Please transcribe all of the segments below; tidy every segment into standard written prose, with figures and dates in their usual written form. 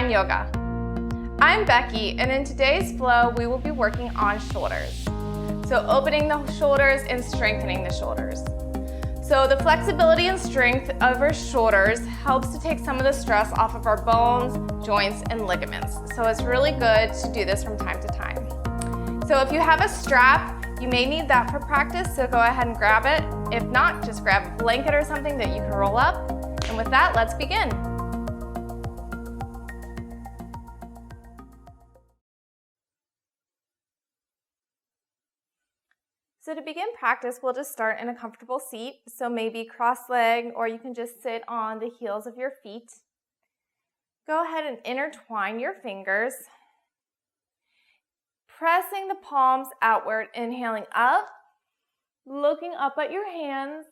Spine Yoga. I'm Becky, and in today's flow, we will be working on shoulders. So opening the shoulders and strengthening the shoulders. So the flexibility and strength of our shoulders helps to take some of the stress off of our bones, joints, and ligaments. So it's really good to do this from time to time. So if you have a strap, you may need that for practice, so go ahead and grab it. If not, just grab a blanket or something that you can roll up. And with that, let's begin. So to begin practice, we'll just start in a comfortable seat. So maybe cross-legged, or you can just sit on the heels of your feet. Go ahead and intertwine your fingers. Pressing the palms outward, inhaling up, looking up at your hands.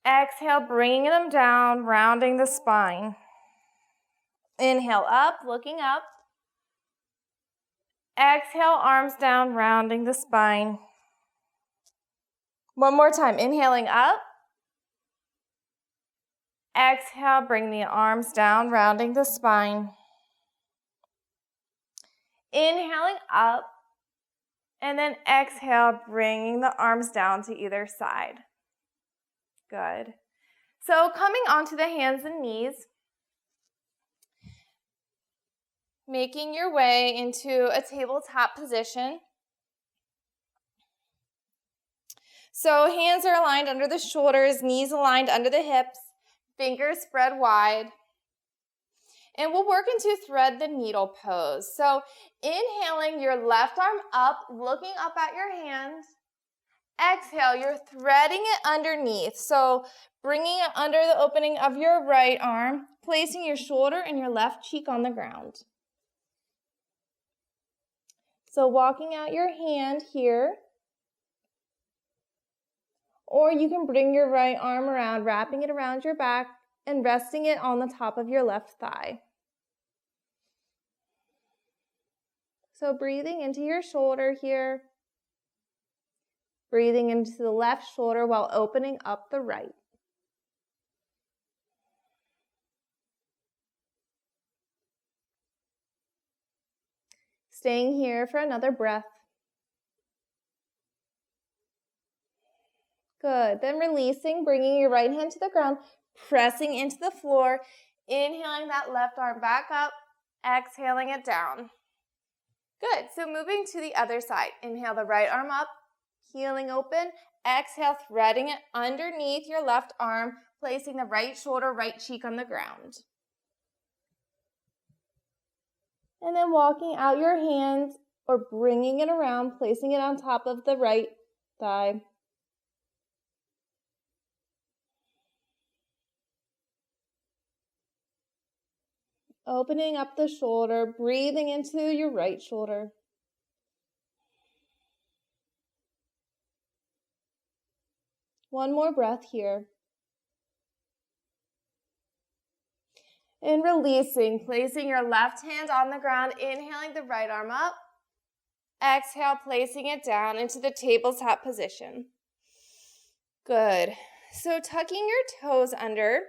Exhale, bringing them down, rounding the spine. Inhale up, looking up. Exhale, arms down, rounding the spine. One more time, inhaling up. Exhale, bring the arms down, rounding the spine. Inhaling up, and then exhale, bringing the arms down to either side. Good. So coming onto the hands and knees, making your way into a tabletop position. So hands are aligned under the shoulders, knees aligned under the hips, fingers spread wide. And we'll work into thread the needle pose. So inhaling your left arm up, looking up at your hand. Exhale, you're threading it underneath. So bringing it under the opening of your right arm, placing your shoulder and your left cheek on the ground. So walking out your hand here. Or you can bring your right arm around, wrapping it around your back and resting it on the top of your left thigh. So breathing into your shoulder here. Breathing into the left shoulder while opening up the right. Staying here for another breath. Good. Then releasing, bringing your right hand to the ground, pressing into the floor, inhaling that left arm back up, exhaling it down. Good. So moving to the other side. Inhale the right arm up, healing open. Exhale, threading it underneath your left arm, placing the right shoulder, right cheek on the ground. And then walking out your hand or bringing it around, placing it on top of the right thigh. Opening up the shoulder, breathing into your right shoulder. One more breath here. And releasing, placing your left hand on the ground, inhaling the right arm up. Exhale, placing it down into the tabletop position. Good. So tucking your toes under.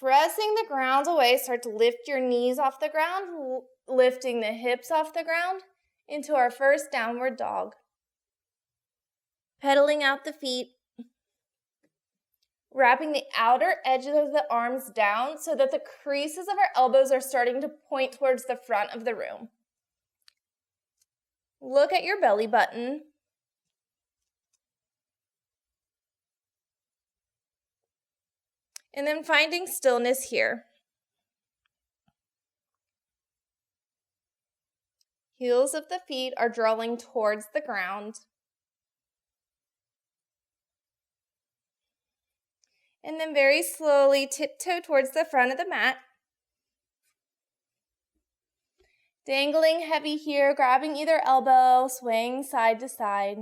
Pressing the ground away, start to lift your knees off the ground, lifting the hips off the ground into our first downward dog. Pedaling out the feet, wrapping the outer edges of the arms down so that the creases of our elbows are starting to point towards the front of the room. Look at your belly button. And then finding stillness here. Heels of the feet are drawing towards the ground. And then very slowly tiptoe towards the front of the mat. Dangling heavy here, grabbing either elbow, swaying side to side.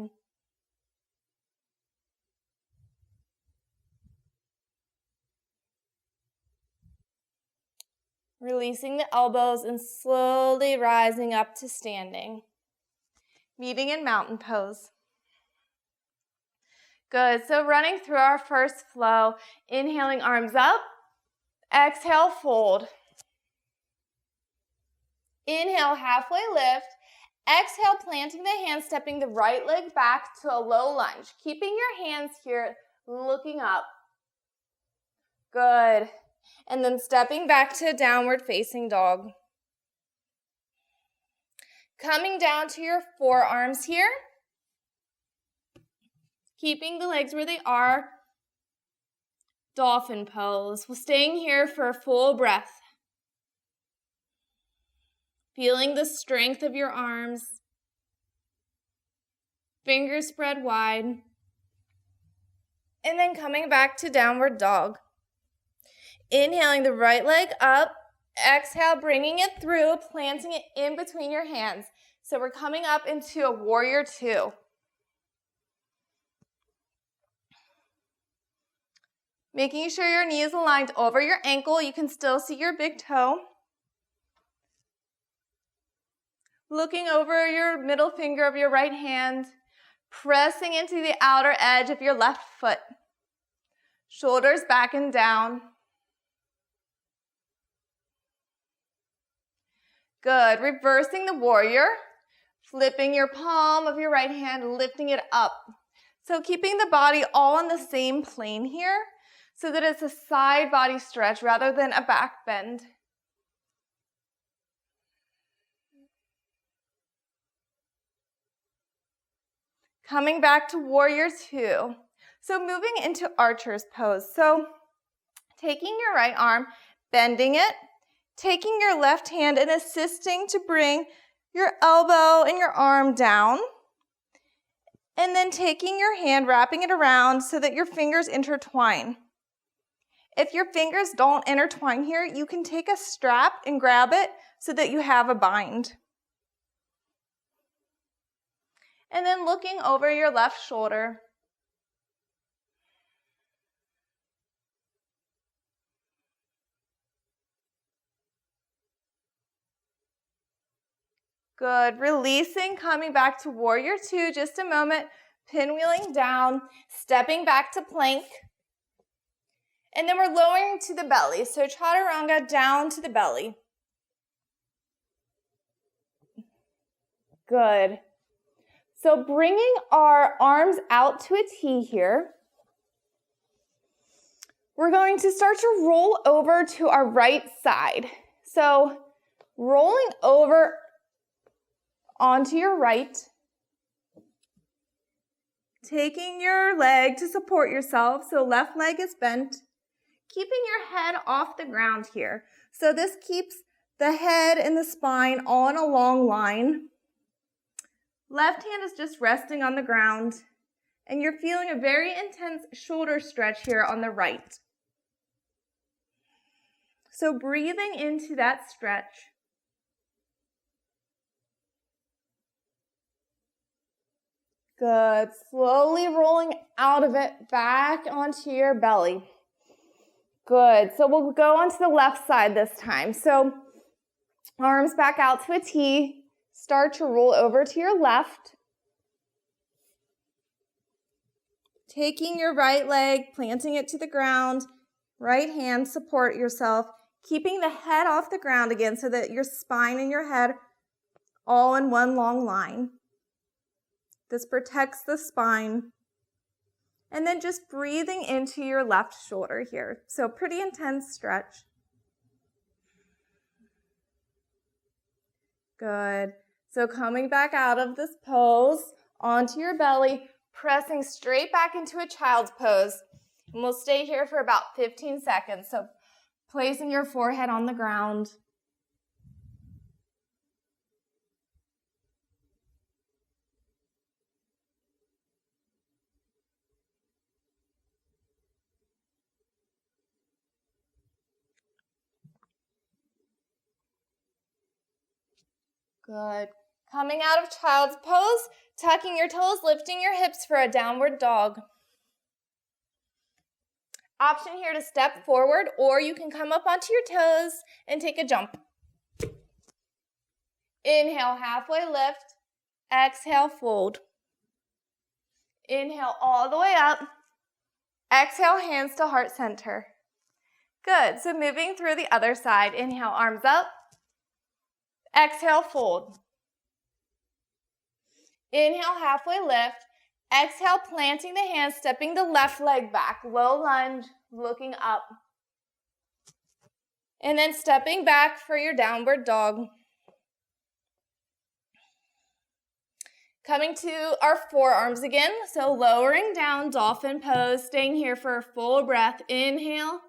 Releasing the elbows and slowly rising up to standing. Meeting in mountain pose. Good, so running through our first flow, inhaling arms up, exhale, fold. Inhale, halfway lift. Exhale, planting the hands, stepping the right leg back to a low lunge. Keeping your hands here, looking up. Good. And then stepping back to downward facing dog. Coming down to your forearms here. Keeping the legs where they are. Dolphin pose. We're staying here for a full breath. Feeling the strength of your arms. Fingers spread wide. And then coming back to downward dog. Inhaling the right leg up. Exhale, bringing it through, planting it in between your hands. So we're coming up into a warrior two. Making sure your knee is aligned over your ankle. You can still see your big toe. Looking over your middle finger of your right hand. Pressing into the outer edge of your left foot. Shoulders back and down. Good. Reversing the warrior. Flipping your palm of your right hand, lifting it up. So keeping the body all on the same plane here so that it's a side body stretch rather than a back bend. Coming back to warrior two. So moving into archer's pose. So taking your right arm, bending it, taking your left hand and assisting to bring your elbow and your arm down. And then taking your hand, wrapping it around so that your fingers intertwine. If your fingers don't intertwine here, you can take a strap and grab it so that you have a bind. And then looking over your left shoulder. Good. Releasing, coming back to warrior two, just a moment. Pinwheeling down, stepping back to plank. And then we're lowering to the belly. So chaturanga down to the belly. Good. So bringing our arms out to a T here. We're going to start to roll over to our right side. So rolling over onto your right. Taking your leg to support yourself, so left leg is bent. Keeping your head off the ground here. So this keeps the head and the spine all in a long line. Left hand is just resting on the ground. And you're feeling a very intense shoulder stretch here on the right. So breathing into that stretch. Good. Slowly rolling out of it back onto your belly. Good. So we'll go onto the left side this time. So arms back out to a T. Start to roll over to your left. Taking your right leg, planting it to the ground. Right hand, support yourself. Keeping the head off the ground again so that your spine and your head all in one long line. This protects the spine. And then just breathing into your left shoulder here. So pretty intense stretch. Good. So coming back out of this pose, onto your belly, pressing straight back into a child's pose. And we'll stay here for about 15 seconds. So placing your forehead on the ground. Good. Coming out of child's pose, tucking your toes, lifting your hips for a downward dog. Option here to step forward, or you can come up onto your toes and take a jump. Inhale, halfway lift. Exhale, fold. Inhale all the way up. Exhale, hands to heart center. Good. So moving through the other side. Inhale, arms up. exhale, fold. Inhale, halfway lift. Exhale, planting the hands, stepping the left leg back. Low lunge, looking up. And then stepping back for your downward dog. Coming to our forearms again. So lowering down, dolphin pose, staying here for a full breath. Inhale.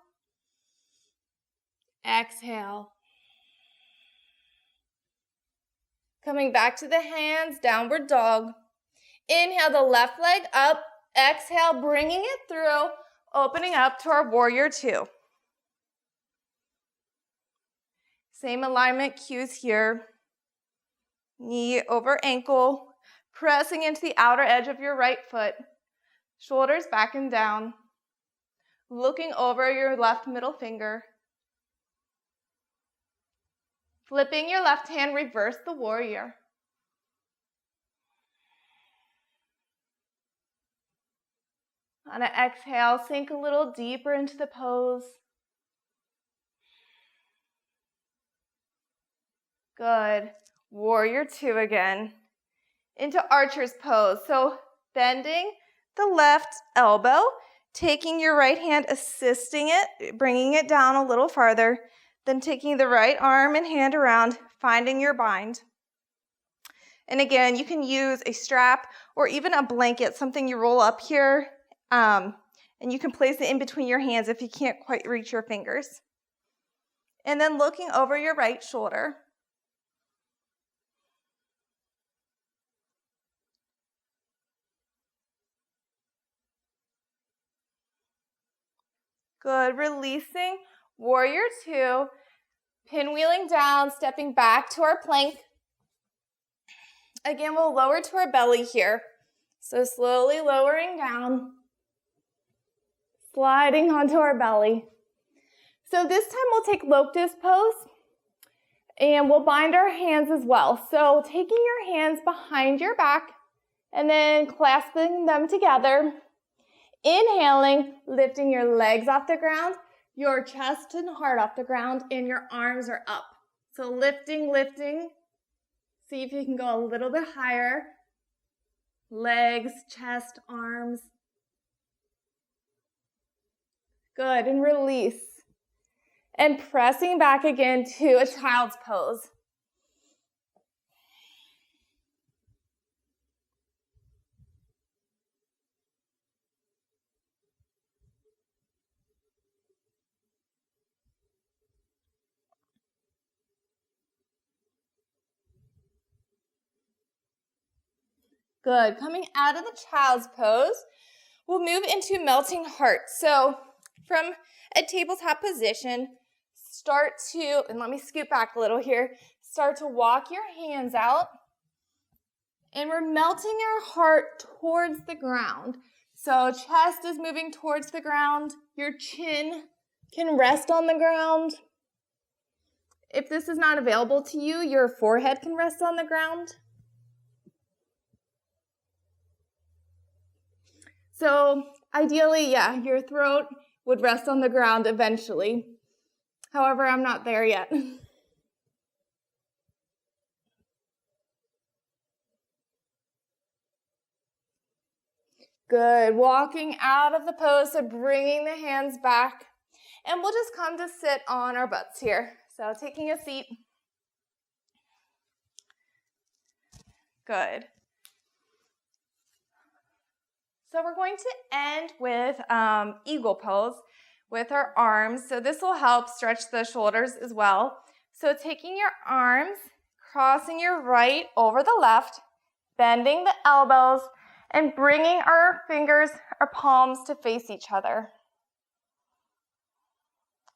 Exhale. Coming back to the hands, downward dog. Inhale the left leg up. Exhale, bringing it through, opening up to our warrior two. Same alignment cues here. Knee over ankle, pressing into the outer edge of your right foot. Shoulders back and down. Looking over your left middle finger. Flipping your left hand, reverse the warrior. On an exhale, sink a little deeper into the pose. Good. Warrior two again. Into archer's pose. So bending the left elbow, taking your right hand, assisting it, bringing it down a little farther, then taking the right arm and hand around, finding your bind. And again, you can use a strap or even a blanket, something you roll up here, and you can place it in between your hands if you can't quite reach your fingers. And then looking over your right shoulder. Good, releasing warrior two, pinwheeling down, stepping back to our plank. Again, we'll lower to our belly here. So slowly lowering down, sliding onto our belly. So this time we'll take lotus pose and we'll bind our hands as well. So taking your hands behind your back and then clasping them together. Inhaling, lifting your legs off the ground, your chest and heart off the ground, and your arms are up. So lifting, lifting. See if you can go a little bit higher. Legs, chest, arms. Good, and release. And pressing back again to a child's pose. Good. Coming out of the child's pose, we'll move into melting heart. So from a tabletop position, start to, and let me scoot back a little here, start to walk your hands out, and we're melting our heart towards the ground. So chest is moving towards the ground, your chin can rest on the ground. If this is not available to you, your forehead can rest on the ground. So ideally, yeah, your throat would rest on the ground eventually. However, I'm not there yet. Good. Walking out of the pose, so bringing the hands back. And we'll just come to sit on our butts here. So taking a seat. Good. So we're going to end with eagle pose with our arms. So this will help stretch the shoulders as well. So taking your arms, crossing your right over the left, bending the elbows, and bringing our fingers, our palms to face each other.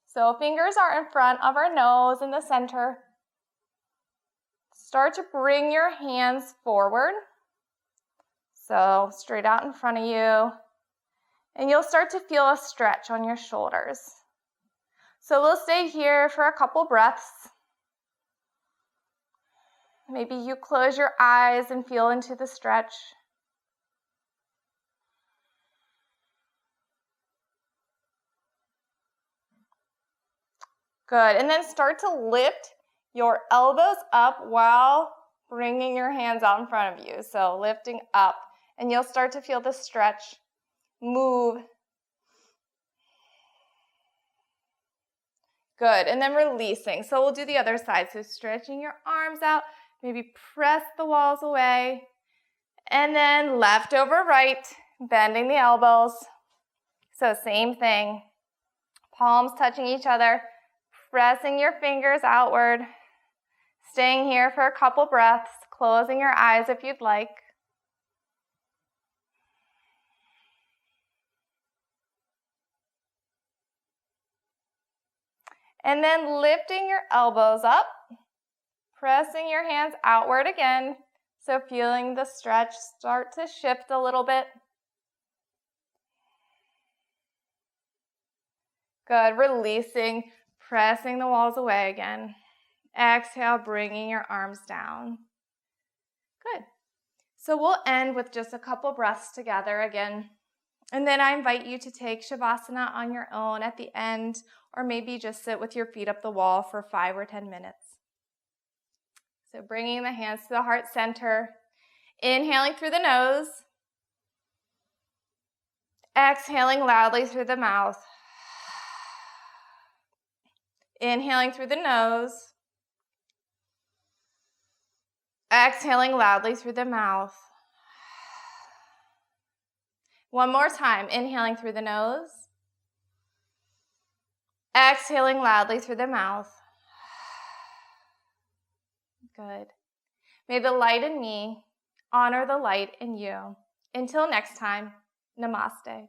So fingers are in front of our nose in the center. Start to bring your hands forward. So straight out in front of you. And you'll start to feel a stretch on your shoulders. So we'll stay here for a couple breaths. Maybe you close your eyes and feel into the stretch. Good, and then start to lift your elbows up while bringing your hands out in front of you. So lifting up, and you'll start to feel the stretch move. Good, and then releasing. So we'll do the other side. So stretching your arms out, maybe press the walls away, and then left over right, bending the elbows. So same thing, palms touching each other, pressing your fingers outward, staying here for a couple breaths, closing your eyes if you'd like. And then lifting your elbows up, pressing your hands outward again. So feeling the stretch start to shift a little bit. Good, releasing, pressing the walls away again. Exhale, bringing your arms down. Good. So we'll end with just a couple breaths together again. And then I invite you to take Shavasana on your own at the end, or maybe just sit with your feet up the wall for 5 or 10 minutes. So bringing the hands to the heart center, inhaling through the nose, exhaling loudly through the mouth. Inhaling through the nose, exhaling loudly through the mouth. One more time, inhaling through the nose, exhaling loudly through the mouth. Good. May the light in me honor the light in you. Until next time, namaste.